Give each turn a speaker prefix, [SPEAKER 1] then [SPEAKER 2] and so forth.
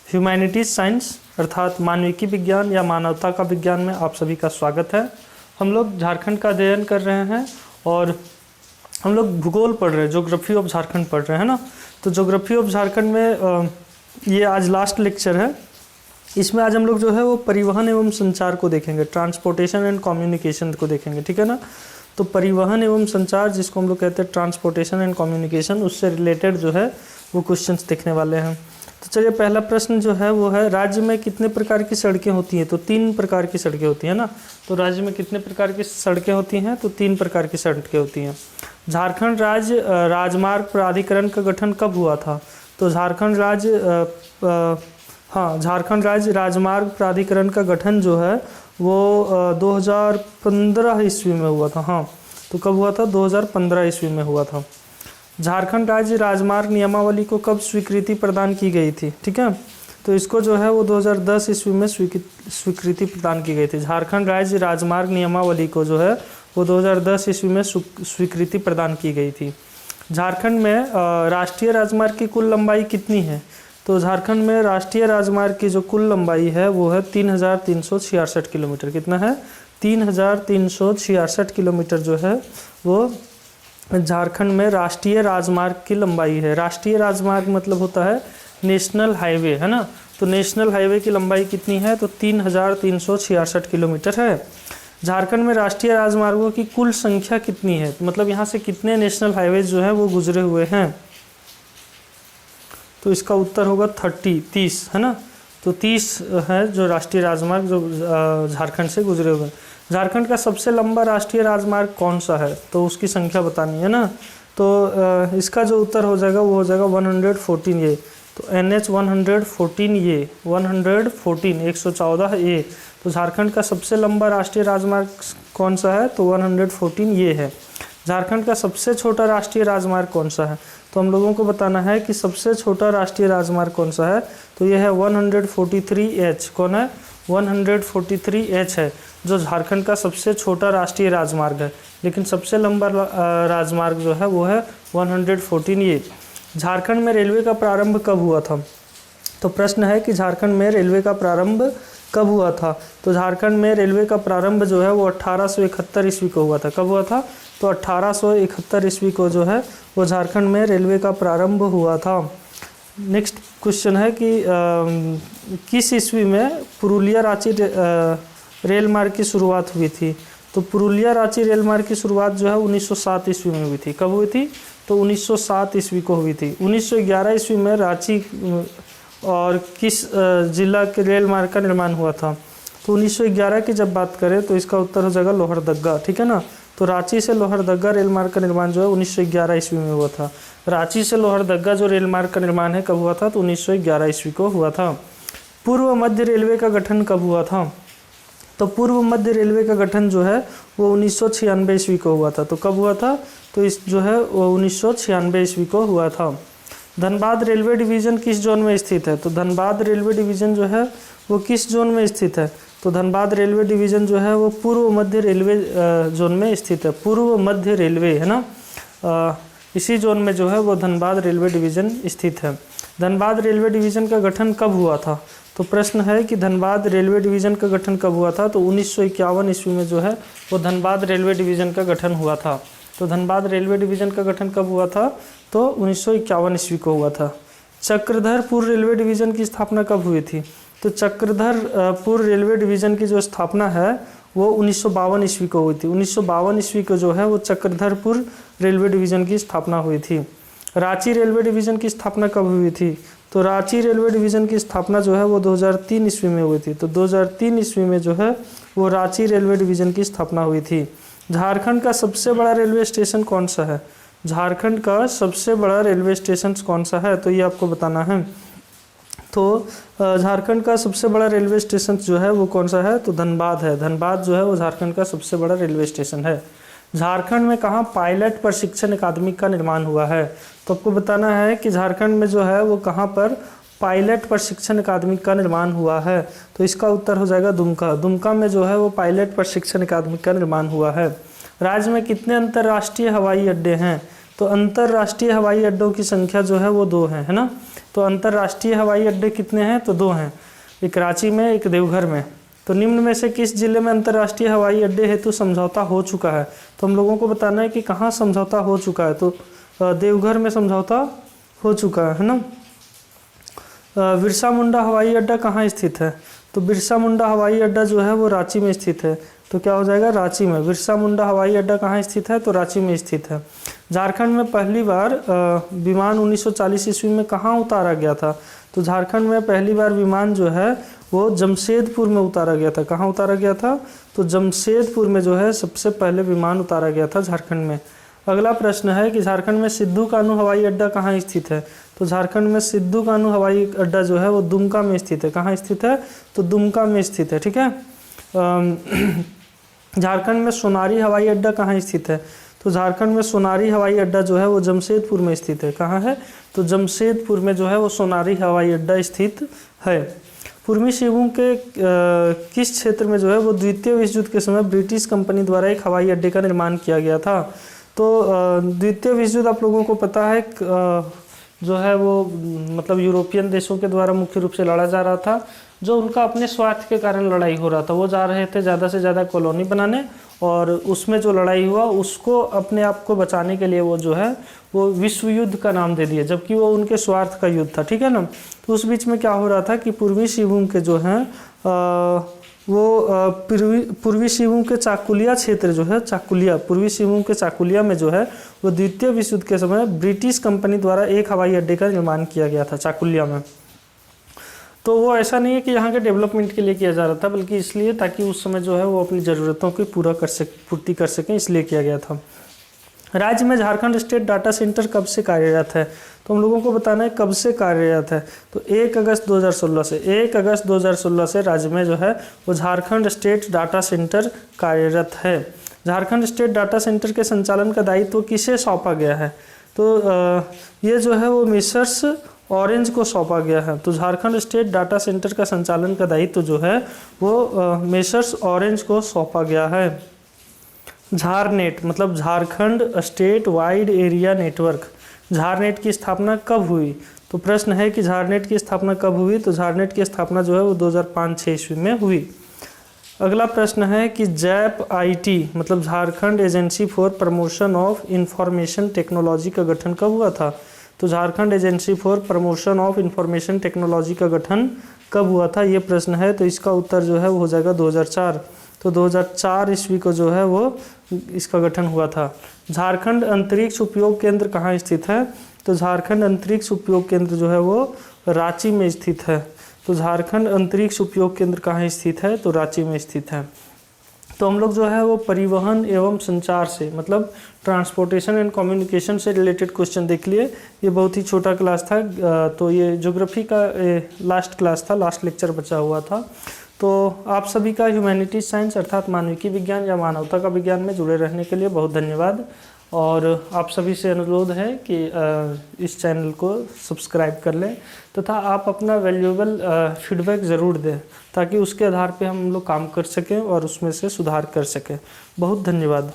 [SPEAKER 1] Humanities science अर्थात मानविकी विज्ञान या मानवता का विज्ञान में आप सभी का स्वागत है। हम लोग झारखंड का अध्ययन कर रहे हैं और हम लोग भूगोल पढ़ रहे हैं, ज्योग्राफी ऑफ झारखंड पढ़ रहे हैं ना। तो ज्योग्राफी ऑफ झारखंड में ये आज लास्ट लेक्चर है। इसमें आज हम लोग जो है वो परिवहन एवं संचार को देखेंगे, ट्रांसपोर्टेशन एंड कम्युनिकेशन को देखेंगे, ठीक है ना। तो परिवहन एवं संचार, जिसको हम लोग कहते हैं ट्रांसपोर्टेशन एंड कम्युनिकेशन, उससे रिलेटेड जो है वो क्वेश्चंस देखने वाले हैं। तो चलिए, पहला प्रश्न जो है वो है, राज्य में कितने प्रकार की सड़कें होती हैं? तो 3 प्रकार की सड़कें होती हैं ना। तो राज्य में कितने प्रकार की सड़कें होती हैं? तो 3 प्रकार की सड़कें होती हैं। झारखंड राज्य राजमार्ग प्राधिकरण का गठन कब हुआ था? तो झारखंड राज्य राजमार्ग प्राधिकरण का गठन जो है वो 2015 ईस्वी में हुआ था। हाँ, तो कब हुआ था? 2015 ईस्वी में हुआ था। झारखंड राज्य राजमार्ग नियमावली को कब स्वीकृति प्रदान की गई थी? ठीक है, तो इसको जो है वो 2010 ईस्वी में स्वीकृति प्रदान की गई थी। झारखंड राज्य राजमार्ग नियमावली को जो है वो 2010 ईस्वी में स्वीकृति प्रदान की गई थी। झारखंड में राष्ट्रीय राजमार्ग की कुल लंबाई कितनी है? तो झारखंड में राष्ट्रीय राजमार्ग की जो कुल लंबाई है वो है 3366 किलोमीटर। कितना है? 3366 किलोमीटर जो है वो झारखंड में राष्ट्रीय राजमार्ग की लंबाई है। राष्ट्रीय राजमार्ग मतलब होता है नेशनल हाईवे, है ना। तो नेशनल हाईवे की लंबाई कितनी है? तो 3366 किलोमीटर है। झारखंड में राष्ट्रीय राजमार्गों की कुल संख्या कितनी है? मतलब यहाँ से कितने नेशनल हाईवेज जो है वो गुजरे हुए हैं? तो इसका उत्तर होगा 30, है ना। तो 30 है जो राष्ट्रीय राजमार्ग जो झारखंड से गुजरे हुए हैं। झारखंड का सबसे लंबा राष्ट्रीय राजमार्ग कौन सा है? तो उसकी संख्या बतानी है ना। तो इसका जो उत्तर हो जाएगा वो हो जाएगा 114 ए। तो NH 114 ए, 114 ए। तो झारखंड का सबसे लंबा राष्ट्रीय राजमार्ग कौन सा है? तो 114 ये है। झारखंड का सबसे छोटा राष्ट्रीय राजमार्ग कौन सा है? तो हम लोगों को बताना है कि सबसे छोटा राष्ट्रीय राजमार्ग कौन सा है। तो ये है 143H। कौन है? 143H है जो झारखंड का सबसे छोटा राष्ट्रीय राजमार्ग है। लेकिन सबसे लंबा राजमार्ग जो है वो है 114 ये। झारखंड में रेलवे का प्रारंभ कब हुआ था? तो प्रश्न है कि झारखंड में रेलवे का प्रारंभ कब हुआ था? तो झारखंड में रेलवे का प्रारंभ जो है वो 1871 ईस्वी को हुआ था। कब हुआ था? तो 1871 ईस्वी को जो है वो झारखंड में रेलवे का प्रारंभ हुआ था। नेक्स्ट क्वेश्चन है कि किस ईस्वी में पुरुलिया रांची रेल मार्ग की शुरुआत हुई थी? तो पुरुलिया रांची रेल मार्ग की शुरुआत जो है 1907 ईस्वी में हुई थी। कब हुई थी? तो 1907 ईस्वी को हुई थी। 1911 ईस्वी में रांची और किस जिला के रेल मार्ग का निर्माण हुआ था? तो 1911 की जब बात करें तो इसका उत्तर हो जाएगा लोहरदग्गा, ठीक है ना। तो रांची से लोहरदग्गा रेल मार्ग का निर्माण जो है 1911 ईस्वी में हुआ था। रांची से लोहरदग्गा जो रेल मार्ग का निर्माण है कब हुआ था? तो 1911 ईस्वी को हुआ था। पूर्व मध्य रेलवे का गठन कब हुआ था? तो पूर्व मध्य रेलवे का गठन जो है वो 1996 ईस्वी को हुआ था। तो कब हुआ था? तो इस जो है वो 1996 ईस्वी को हुआ था। धनबाद रेलवे डिवीज़न किस जोन में स्थित है? तो धनबाद रेलवे डिवीज़न जो है वो किस जोन में स्थित है? तो धनबाद रेलवे डिवीज़न जो है वो पूर्व मध्य रेलवे जोन में स्थित है। पूर्व मध्य रेलवे, है ना, इसी जोन में जो है वो धनबाद रेलवे डिवीज़न स्थित है। धनबाद रेलवे डिवीज़न का गठन कब हुआ था? तो प्रश्न है कि धनबाद रेलवे डिवीज़न का गठन कब हुआ था? तो 1951 ईस्वी में जो है वो धनबाद रेलवे डिवीज़न का गठन हुआ था। तो धनबाद रेलवे डिवीज़न का गठन कब हुआ था? तो 1951 ईस्वी को हुआ था। चक्रधरपुर रेलवे डिवीज़न की स्थापना कब हुई थी? तो चक्रधरपुर रेलवे डिवीज़न की जो स्थापना है वो 1952 ईस्वी को हुई थी। 1952 ईस्वी को जो है वो चक्रधरपुर रेलवे डिवीज़न की स्थापना हुई थी। रांची रेलवे डिवीज़न की स्थापना कब हुई थी? तो रांची रेलवे डिवीज़न की स्थापना जो है वो 2003 ईस्वी में हुई थी। तो 2003 ईस्वी में जो है वो रांची रेलवे डिवीज़न की स्थापना हुई थी। झारखंड का सबसे बड़ा रेलवे स्टेशन कौन सा है? झारखंड का सबसे बड़ा रेलवे स्टेशन कौन सा है? तो ये आपको बताना है। तो झारखंड का सबसे बड़ा रेलवे स्टेशन जो है वो कौन सा है? तो धनबाद है। धनबाद जो है वो झारखंड का सबसे बड़ा रेलवे स्टेशन है। झारखंड में कहाँ पायलट प्रशिक्षण अकादमी का निर्माण हुआ है? तो आपको बताना है कि झारखंड में जो है वो कहाँ पर पायलट प्रशिक्षण अकादमी का निर्माण हुआ है। तो इसका उत्तर हो जाएगा दुमका। दुमका में जो है वो पायलट प्रशिक्षण अकादमी का निर्माण हुआ है। राज्य में कितने अंतर्राष्ट्रीय हवाई अड्डे हैं? तो अंतर्राष्ट्रीय हवाई अड्डों की संख्या जो है वो 2 है ना। तो अंतर्राष्ट्रीय हवाई अड्डे कितने हैं, तो 2 हैं, एक कराची में एक देवघर में। तो निम्न में से किस जिले में अंतर्राष्ट्रीय हवाई अड्डे हेतु समझौता हो चुका है, तो हम लोगों को बताना है कि कहाँ समझौता हो चुका है। तो देवघर में समझौता हो चुका है ना। बिरसा मुंडा हवाई अड्डा कहाँ स्थित है, तो बिरसा मुंडा हवाई अड्डा जो है वो रांची में स्थित है। तो क्या हो जाएगा, रांची में। बिरसा मुंडा हवाई अड्डा कहाँ स्थित है, तो रांची में स्थित है। झारखंड में पहली बार विमान 1940 ईस्वी में कहाँ उतारा गया था, तो झारखंड में पहली बार विमान जो है वो जमशेदपुर में उतारा गया था। कहाँ उतारा गया था, तो जमशेदपुर में जो है सबसे पहले विमान उतारा गया था झारखंड में। अगला प्रश्न है कि झारखंड में सिद्धू कान्हू हवाई अड्डा कहाँ स्थित है, तो झारखंड में सिद्धू कान्हू हवाई अड्डा जो है वो दुमका में स्थित है। कहाँ स्थित है, तो दुमका में स्थित है, ठीक है। झारखंड में सोनारी हवाई अड्डा कहाँ स्थित है, तो झारखंड में सोनारी हवाई अड्डा जो है वो जमशेदपुर में स्थित है। कहाँ है, तो जमशेदपुर में जो है वो सोनारी हवाई अड्डा स्थित है। पूर्वी सिंहभूम के किस क्षेत्र में जो है वो द्वितीय विश्व युद्ध के समय ब्रिटिश कंपनी द्वारा एक हवाई अड्डे का निर्माण किया गया था। तो द्वितीय विश्व युद्ध आप लोगों को पता है जो है वो मतलब यूरोपियन देशों के द्वारा मुख्य रूप से लड़ा जा रहा था, जो उनका अपने स्वार्थ के कारण लड़ाई हो रहा था। वो जा रहे थे ज़्यादा से ज़्यादा कॉलोनी बनाने, और उसमें जो लड़ाई हुआ उसको अपने आप को बचाने के लिए वो जो है वो विश्व युद्ध का नाम दे दिया, जबकि वो उनके स्वार्थ का युद्ध था, ठीक है ना। तो उस बीच में क्या हो रहा था कि पूर्वी सिंहभूम के जो हैं पूर्वी सिंहभूम के चाकुलिया क्षेत्र जो है, चाकुलिया, पूर्वी सिंहभूम के चाकुलिया में जो है वो द्वितीय विश्व युद्ध के समय ब्रिटिश कंपनी द्वारा एक हवाई अड्डे का निर्माण किया गया था चाकुलिया में। तो वो ऐसा नहीं है कि यहाँ के डेवलपमेंट के लिए किया जा रहा था, बल्कि इसलिए ताकि उस समय जो है वो अपनी ज़रूरतों की पूर्ति कर सकें, इसलिए किया गया था। राज्य में झारखंड स्टेट डाटा सेंटर कब से कार्यरत है, तो हम लोगों को बताना है कब से कार्यरत है। तो 1 अगस्त 2016 से, 1 अगस्त 2016 से राज्य में जो है वो झारखंड स्टेट डाटा सेंटर कार्यरत है। झारखंड स्टेट डाटा सेंटर के संचालन का दायित्व किसे सौंपा गया है, तो ये जो है वो मिसर्स ऑरेंज को सौंपा गया है। तो झारखंड स्टेट डाटा सेंटर का संचालन का दायित्व जो है वो मेसर्स ऑरेंज को सौंपा गया है। झारनेट मतलब Jharkhand state wide area network, Jharnet की स्थापना कब हुई, तो प्रश्न है कि झारनेट की स्थापना कब हुई, तो झारनेट की स्थापना जो है वो 2005-06 ईस्वी में हुई। अगला प्रश्न है कि जैप आईटी मतलब Jharkhand agency for promotion of information technology का गठन कब हुआ था, तो Jharkhand agency for promotion of information technology का गठन कब हुआ था, ये प्रश्न है। तो इसका उत्तर जो है वो हो जाएगा 2004। तो 2004 ईस्वी को जो है वो इसका गठन हुआ था। झारखंड अंतरिक्ष उपयोग केंद्र कहाँ स्थित है, तो झारखंड अंतरिक्ष उपयोग केंद्र जो है वो रांची में स्थित है। तो झारखंड अंतरिक्ष उपयोग केंद्र कहाँ स्थित है, तो रांची में स्थित है। तो हम लोग जो है वो परिवहन एवं संचार से मतलब ट्रांसपोर्टेशन एंड कम्युनिकेशन से रिलेटेड क्वेश्चन देख लिए। ये बहुत ही छोटा क्लास था, तो ये ज्योग्राफी का लास्ट क्लास था, लास्ट लेक्चर बचा हुआ था। तो आप सभी का ह्यूमैनिटीज साइंस अर्थात मानविकी विज्ञान या मानवता का विज्ञान में जुड़े रहने के लिए बहुत धन्यवाद। और आप सभी से अनुरोध है कि इस चैनल को सब्सक्राइब कर लें तथा आप अपना वैल्यूएबल फीडबैक ज़रूर दें, ताकि उसके आधार पे हम लोग काम कर सकें और उसमें से सुधार कर सकें। बहुत धन्यवाद।